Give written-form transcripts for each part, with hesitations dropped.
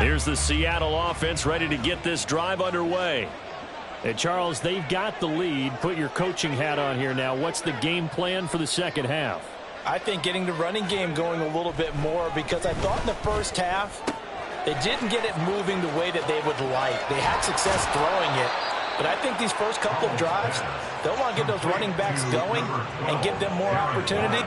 Here's the Seattle offense ready to get this drive underway. And Charles, they've got the lead. Put your coaching hat on here now. What's the game plan for the second half? I think getting the running game going a little bit more, because I thought in the first half they didn't get it moving the way that they would like. They had success throwing it, but I think these first couple of drives, they'll want to get those running backs going and give them more opportunity.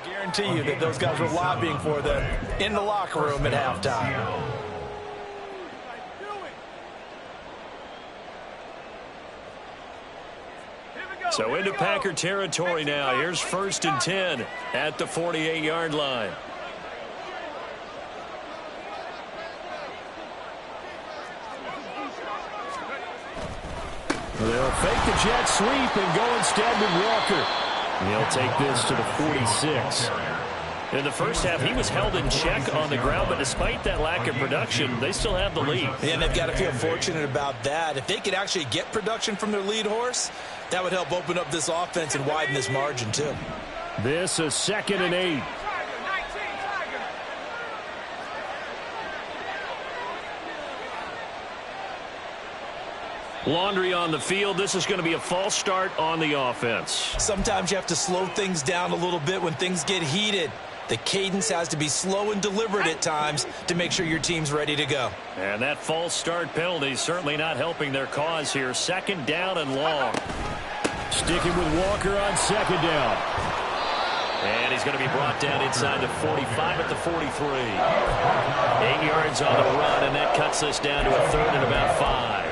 Guarantee you that those guys were lobbying for them in the locker room at halftime. So into Packer territory now. Here's 1st and 10 at the 48-yard line. They'll fake the jet sweep and go instead with Walker. He'll take this to the 46. In the first half, he was held in check on the ground, but despite that lack of production, they still have the lead. And they've got to feel fortunate about that. If they could actually get production from their lead horse, that would help open up this offense and widen this margin too. This is 2nd and 8. Laundry on the field. This is going to be a false start on the offense. Sometimes you have to slow things down a little bit when things get heated. The cadence has to be slow and deliberate at times to make sure your team's ready to go. And that false start penalty certainly not helping their cause here. 2nd down and long. Sticking with Walker on 2nd down. And he's going to be brought down inside the 45 at the 43. 8 yards on the run, and that cuts us down to a 3rd and about 5.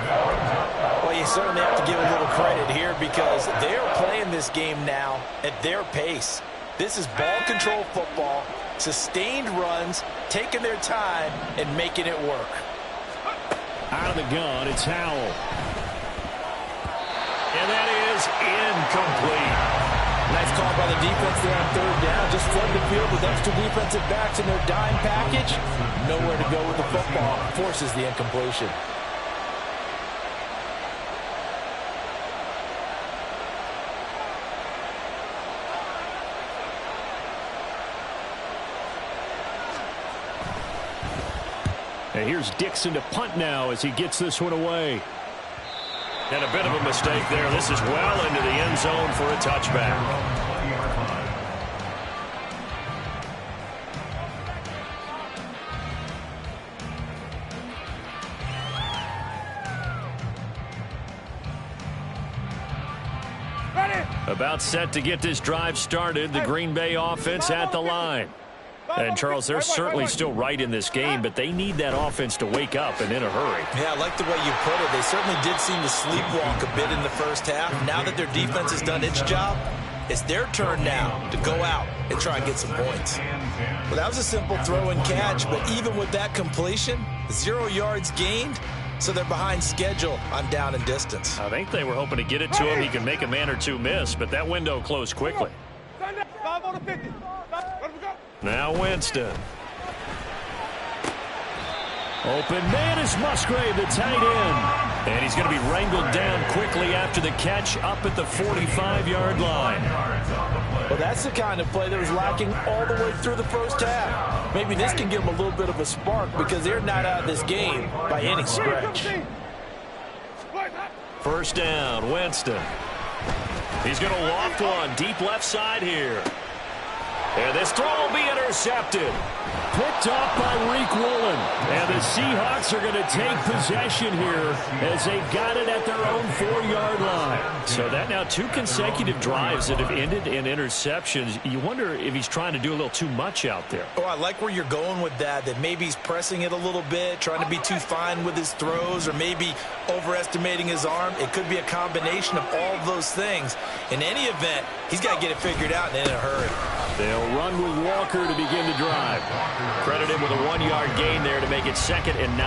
Well, you certainly have to give a little credit here because they're playing this game now at their pace. This is ball control football, sustained runs, taking their time and making it work. Out of the gun, it's Howell. And that is incomplete. Nice call by the defense there on 3rd down. Just flood the field with extra defensive backs in their dime package. Nowhere to go with the football. Forces the incompletion. And here's Dixon to punt now as he gets this one away. And a bit of a mistake there. This is well into the end zone for a touchback. About set to get this drive started. The Green Bay offense at the line. And, Charles, they're certainly still right in this game, but they need that offense to wake up and in a hurry. Yeah, I like the way you put it. They certainly did seem to sleepwalk a bit in the first half. Now that their defense has done its job, it's their turn now to go out and try and get some points. Well, that was a simple throw and catch, but even with that completion, 0 yards gained, so they're behind schedule on down and distance. I think they were hoping to get it to him. He can make a man or two miss, but that window closed quickly. Now Winston. Open man is Musgrave, the tight end. And he's going to be wrangled down quickly after the catch up at the 45-yard line. Well, that's the kind of play that was lacking all the way through the first half. Maybe this can give them a little bit of a spark because they're not out of this game by any stretch. 1st down, Winston. He's going to loft one deep left side here. And this throw will be intercepted. Picked off by Riq Woolen. And the Seahawks are going to take possession here as they've got it at their own 4-yard line. So that now 2 consecutive drives that have ended in interceptions. You wonder if he's trying to do a little too much out there. Oh, I like where you're going with that maybe he's pressing it a little bit, trying to be too fine with his throws, or maybe overestimating his arm. It could be a combination of all of those things. In any event, he's got to get it figured out and in a hurry. They'll run with Walker to begin the drive. Credit him with a 1-yard gain there to make it 2nd and 9.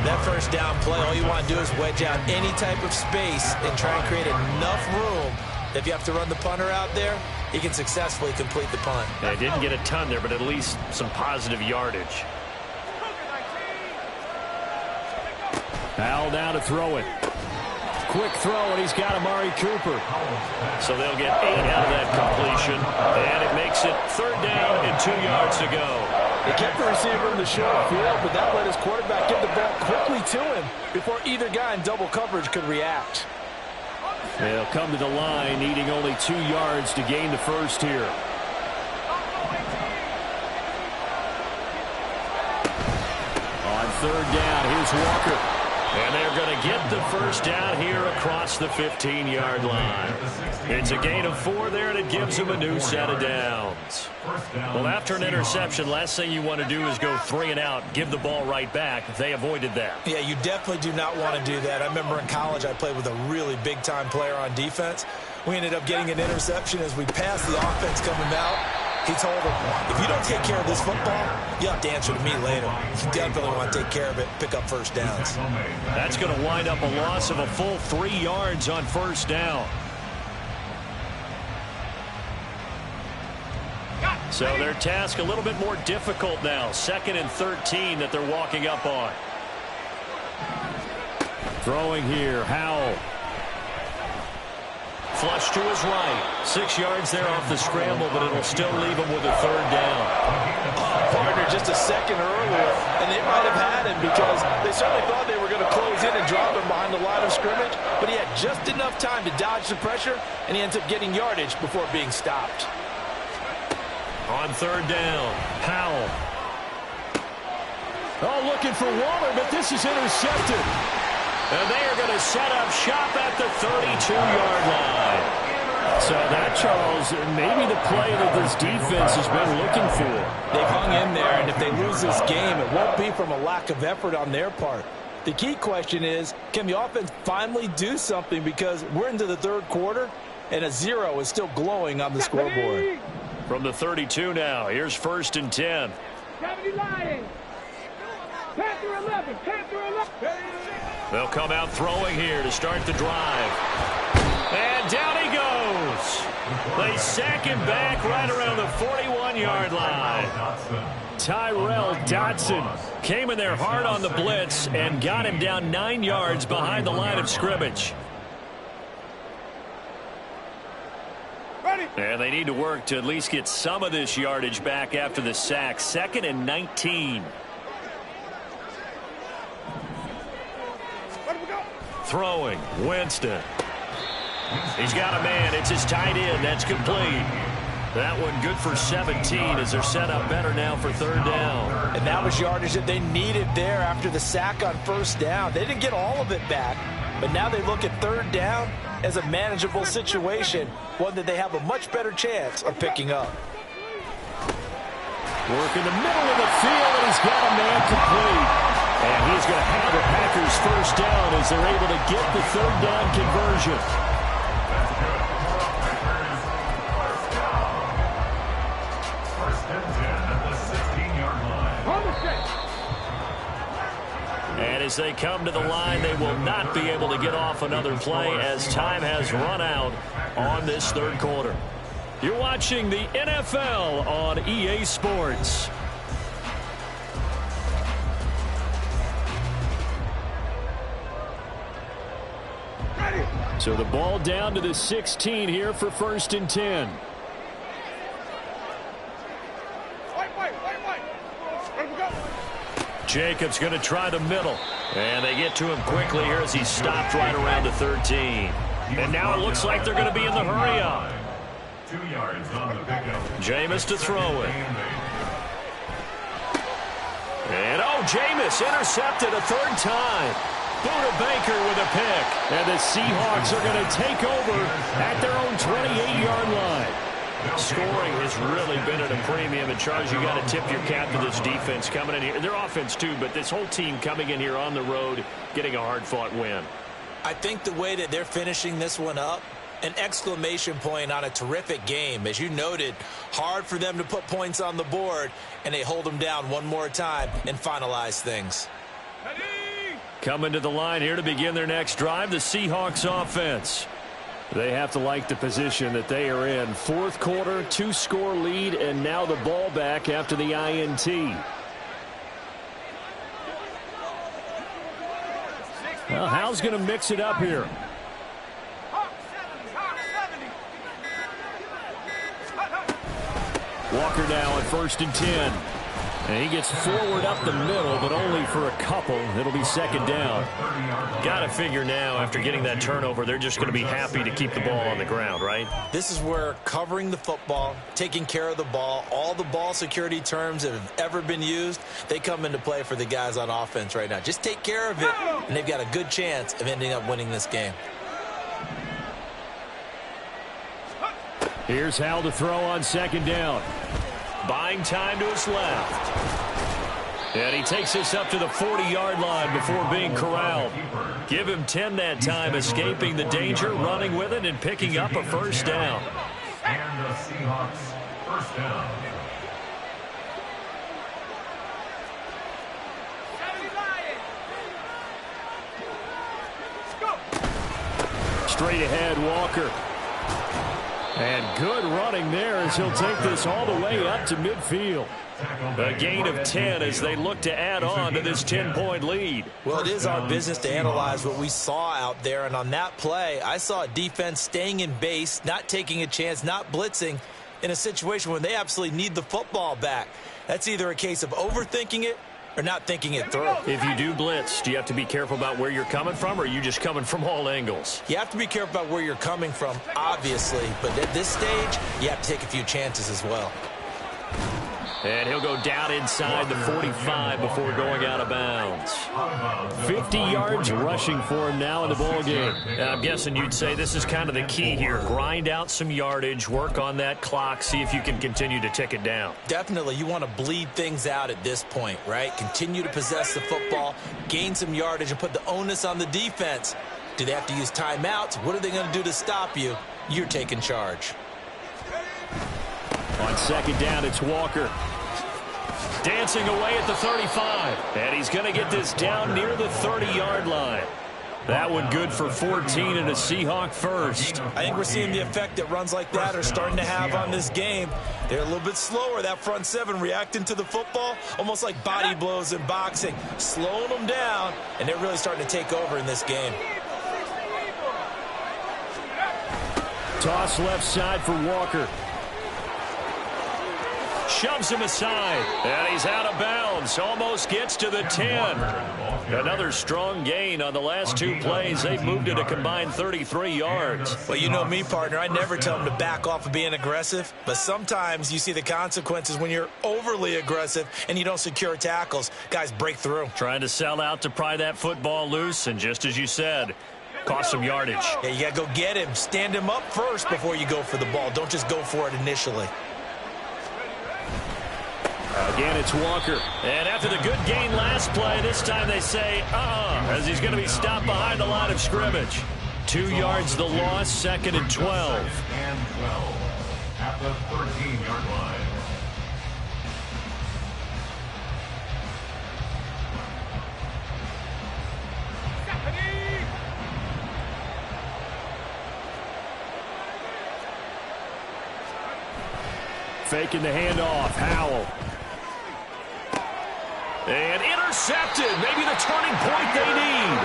That first down play, all you want to do is wedge out any type of space and try and create enough room. If you have to run the punter out there, he can successfully complete the punt. They didn't get a ton there, but at least some positive yardage. Powell down to throw it. Quick throw, and he's got Amari Cooper. So they'll get 8 out of that completion, and it makes it 3rd down and 2 yards to go. They kept the receiver in the short field, but that let his quarterback get the ball quickly to him before either guy in double coverage could react. They'll come to the line, needing only 2 yards to gain the first here. On 3rd down, here's Walker. And they're going to get the first down here across the 15-yard line. It's a gain of 4 there, and it gives them a new set of downs. Well, after an interception, last thing you want to do is go 3 and out, give the ball right back. They avoided that. Yeah, you definitely do not want to do that. I remember in college I played with a really big-time player on defense. We ended up getting an interception as we passed the offense coming out. He told him, if you don't take care of this football, you have to answer to me later. You definitely want to take care of it, pick up first downs. That's going to wind up a loss of a full 3 yards on first down. So their task a little bit more difficult now. 2nd and 13 that they're walking up on. Throwing here, Howell. Flush to his right. 6 yards there off the scramble, but it'll still leave him with a 3rd down. Partner just a second earlier, and they might have had him because they certainly thought they were going to close in and drop him behind the line of scrimmage, but he had just enough time to dodge the pressure, and he ends up getting yardage before being stopped. On 3rd down, Howell. Oh, looking for Waller, but this is intercepted. And they are going to set up shop at the 32-yard line. So that, Charles, maybe the play that this defense has been looking for. They've hung in there, and if they lose this game, it won't be from a lack of effort on their part. The key question is, can the offense finally do something, because we're into the 3rd quarter, and a 0 is still glowing on the scoreboard. From the 32 now, here's 1st and 10. They'll come out throwing here to start the drive. And down he goes. They sack him back right around the 41-yard line. Tyrel Dodson came in there hard on the blitz and got him down 9 yards behind the line of scrimmage. And they need to work to at least get some of this yardage back after the sack. 2nd and 19. Throwing, Winston. He's got a man. It's his tight end. That's complete. That one good for 17 as they're set up better now for 3rd down. And that was yardage that they needed there after the sack on 1st down. They didn't get all of it back, but now they look at 3rd down as a manageable situation, one that they have a much better chance of picking up. Work in the middle of the field, and he's got a man complete. And he's going to have the Packers first down as they're able to get the 3rd down conversion. And as they come to the line, they will not be able to get off another play as time has run out on this 3rd quarter. You're watching the NFL on EA Sports. So the ball down to the 16 here for 1st and 10. Jacobs going to try the middle. And they get to him quickly here as he's stopped right around the 13. And now it looks like they're going to be in the hurry up. 2 yards on the pickup. Jameis to throw it. And, Jameis intercepted a third time. Buda Baker with a pick. And the Seahawks are going to take over at their own 28-yard line. Scoring has really been at a premium. And, Charles, you got to tip your cap to this defense coming in here. Their offense, too, but this whole team coming in here on the road, getting a hard-fought win. I think the way that they're finishing this one up, an exclamation point on a terrific game. As you noted, hard for them to put points on the board, and they hold them down one more time and finalize things. Coming to the line here to begin their next drive, the Seahawks offense. They have to like the position that they are in. Fourth quarter, 2-score lead, and now the ball back after the INT. Well, Hal's going to mix it up here. Walker now at 1st and 10. And he gets forward up the middle, but only for a couple. It'll be second down. Got to figure now, after getting that turnover, they're just going to be happy to keep the ball on the ground, right? This is where covering the football, taking care of the ball, all the ball security terms that have ever been used, they come into play for the guys on offense right now. Just take care of it, and they've got a good chance of ending up winning this game. Here's Hal to throw on second down. Buying time to his left. And he takes this up to the 40-yard line before being corralled. Give him 10 that time, escaping the danger, running with it, and picking up a first down. And the Seahawks first down. Straight ahead, Walker. And good running there as he'll take this all the way up to midfield. A gain of 10 as they look to add on to this 10-point lead. Well, it is our business to analyze what we saw out there. And on that play, I saw a defense staying in base, not taking a chance, not blitzing in a situation when they absolutely need the football back. That's either a case of overthinking it or not thinking it through. If you do blitz, do you have to be careful about where you're coming from, or are you just coming from all angles? You have to be careful about where you're coming from, obviously. But at this stage, you have to take a few chances as well. And he'll go down inside the 45 before going out of bounds. 50 yards rushing for him now in the ball game. And I'm guessing you'd say this is kind of the key here. Grind out some yardage, work on that clock, see if you can continue to tick it down. Definitely, you want to bleed things out at this point, right? Continue to possess the football, gain some yardage, and put the onus on the defense. Do they have to use timeouts? What are they going to do to stop you? You're taking charge. On second down, it's Walker. Dancing away at the 35. And he's going to get this down near the 30-yard line. That one good for 14 and a Seahawk first. I think we're seeing the effect that runs like that are starting to have on this game. They're a little bit slower, that front seven, reacting to the football, almost like body blows in boxing, slowing them down, and they're really starting to take over in this game. Toss left side for Walker. Shoves him aside, and he's out of bounds. Almost gets to the 10. Another strong gain on the last two plays. They've moved it a combined 33 yards. Well, you know me, partner. I never tell them to back off of being aggressive, but sometimes you see the consequences when you're overly aggressive and you don't secure tackles. Guys break through. Trying to sell out to pry that football loose, and just as you said, cost some yardage. Yeah, you got to go get him. Stand him up first before you go for the ball. Don't just go for it initially. Again, it's Walker. And after the good gain last play, this time they say, as he's going to be stopped behind the line of scrimmage. 2 yards the loss, second and 12. And 12 at the 13-yard line. Faking the handoff, Howell. And intercepted, maybe the turning point they need.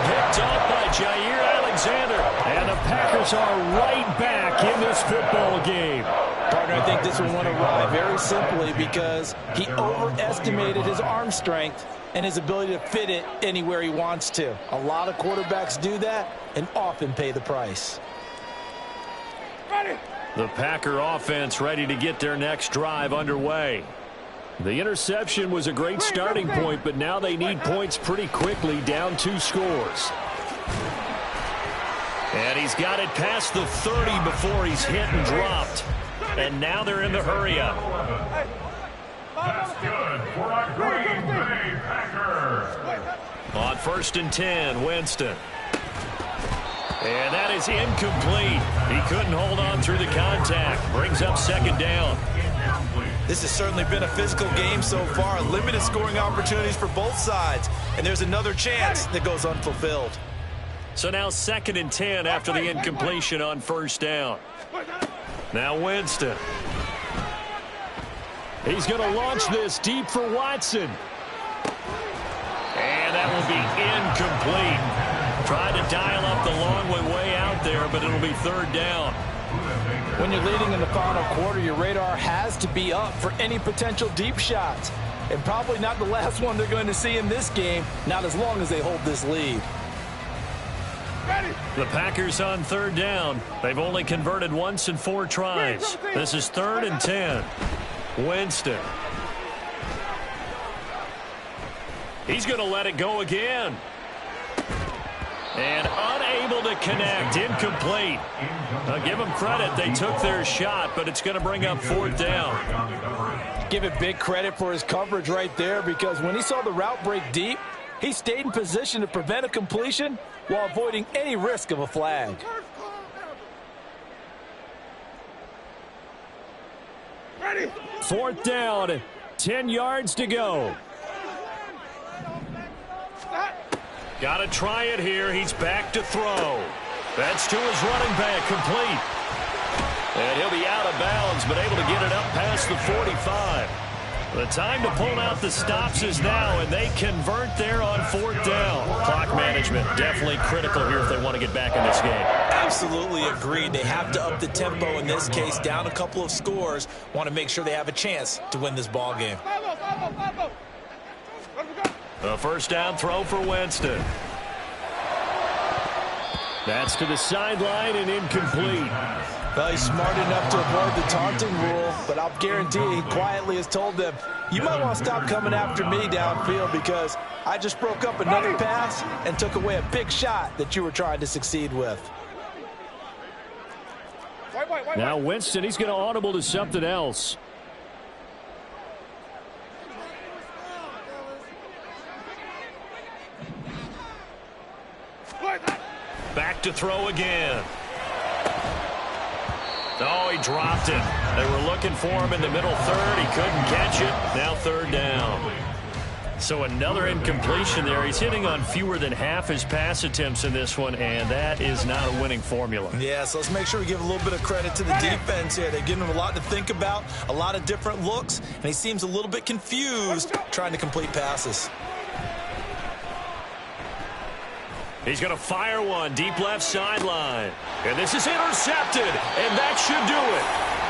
Picked off by Jair Alexander. And the Packers are right back in this football game. Partner, I think this one won awry very simply because he overestimated his arm strength and his ability to fit it anywhere he wants to. A lot of quarterbacks do that and often pay the price. The Packer offense ready to get their next drive underway. The interception was a great starting point, but now they need points pretty quickly, down 2 scores. And he's got it past the 30 before he's hit and dropped. And now they're in the hurry-up. That's good for a Green Bay Packer. On 1st and 10, Winston. And that is incomplete. He couldn't hold on through the contact. Brings up 2nd down. This has certainly been a physical game so far. Limited scoring opportunities for both sides. And there's another chance that goes unfulfilled. So now 2nd and 10 after the incompletion on 1st down. Now Winston. He's going to launch this deep for Watson. And that will be incomplete. Tried to dial up the long way out there, but it'll be 3rd down. When you're leading in the final quarter, your radar has to be up for any potential deep shots. And probably not the last one they're going to see in this game, not as long as they hold this lead. The Packers on 3rd down. They've only converted once in 4 tries. This is 3rd and 10. Winston. He's going to let it go again. And unable to connect. Incomplete. Give them credit. They took their shot, but it's going to bring up 4th down. Give it big credit for his coverage right there, because when he saw the route break deep, he stayed in position to prevent a completion while avoiding any risk of a flag. Ready. 4th down. 10 yards to go. Got to try it here. He's back to throw. That's to his running back, complete. And he'll be out of bounds, but able to get it up past the 45. The time to pull out the stops is now, and they convert there on 4th down. Clock management definitely critical here if they want to get back in this game. Absolutely agreed. They have to up the tempo in this case, down a couple of scores. Want to make sure they have a chance to win this ball game. A 1st down throw for Winston. That's to the sideline and incomplete. Well, he's smart enough to avoid the taunting rule, but I'll guarantee he quietly has told them, you might want to stop coming after me downfield because I just broke up another pass and took away a big shot that you were trying to succeed with. Now Winston, he's going to audible to something else. Back to throw again. Oh, he dropped it. They were looking for him in the middle 3rd. He couldn't catch it. Now 3rd down. So another incompletion there. He's hitting on fewer than half his pass attempts in this one, and that is not a winning formula. Yeah, so let's make sure we give a little bit of credit to the defense here. They've given him a lot to think about, a lot of different looks, and he seems a little bit confused trying to complete passes. He's going to fire one deep left sideline. And this is intercepted, and that should do it.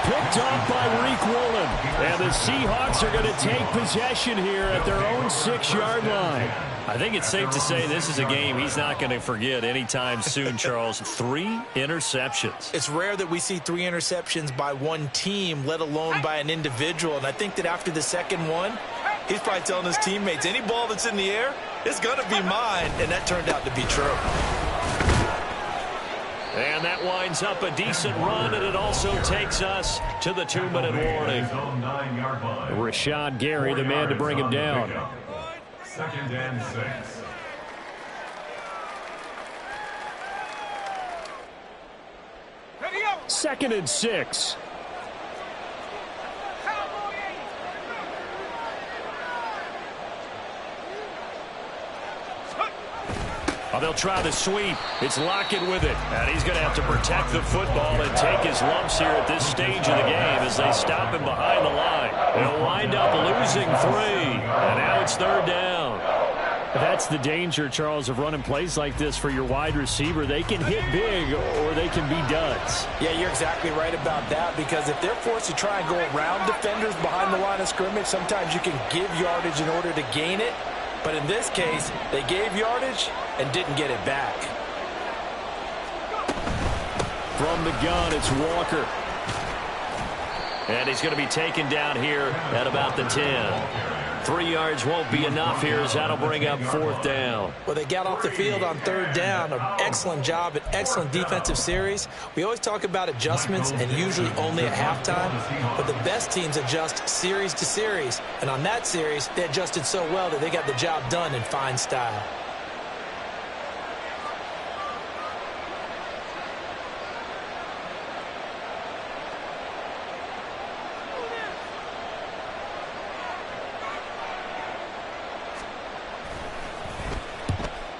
Picked off by Riq Woolen. And the Seahawks are going to take possession here at their own 6-yard line. I think it's safe to say this is a game he's not going to forget anytime soon, Charles. 3 interceptions. It's rare that we see 3 interceptions by one team, let alone by an individual. And I think that after the second one, he's probably telling his teammates, any ball that's in the air, it's going to be mine. And that turned out to be true. And that winds up a decent run, and it also takes us to the 2-minute warning. Rashawn Gary, the man to bring him down. 2nd and 6. Second and 6. Oh, they'll try the sweep. It's Lockett with it. And he's going to have to protect the football and take his lumps here at this stage of the game as they stop him behind the line. They'll wind up losing 3. And now it's 3rd down. That's the danger, Charles, of running plays like this for your wide receiver. They can hit big or they can be duds. Yeah, you're exactly right about that, because if they're forced to try and go around defenders behind the line of scrimmage, sometimes you can give yardage in order to gain it. But in this case, they gave yardage and didn't get it back. From the gun, it's Walker. And he's going to be taken down here at about the 10. 3 yards won't be enough here as that'll bring up 4th down. Well, they got off the field on 3rd down. An excellent job, an excellent defensive series. We always talk about adjustments and usually only at halftime, but the best teams adjust series to series. And on that series, they adjusted so well that they got the job done in fine style.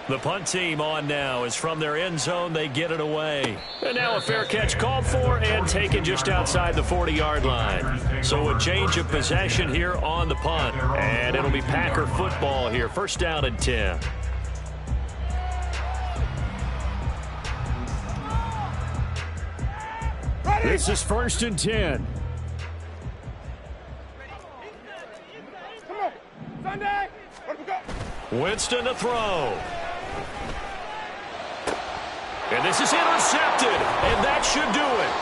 The punt team on now is from their end zone. They get it away. And now a fair catch called for and taken just outside the 40-yard line. So a change of possession here on the punt. And it'll be Packer football here. 1st down and 10. This is 1st and 10. Come on, Sunday. Where we go? Winston to throw. And this is intercepted, and that should do it.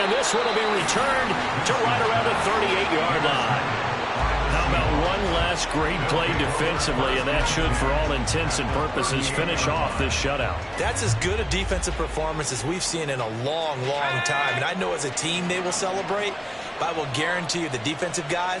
And this one will be returned to right around the 38-yard line. How about one last great play defensively, and that should, for all intents and purposes, finish off this shutout. That's as good a defensive performance as we've seen in a long, long time. And I know as a team they will celebrate, but I will guarantee you the defensive guys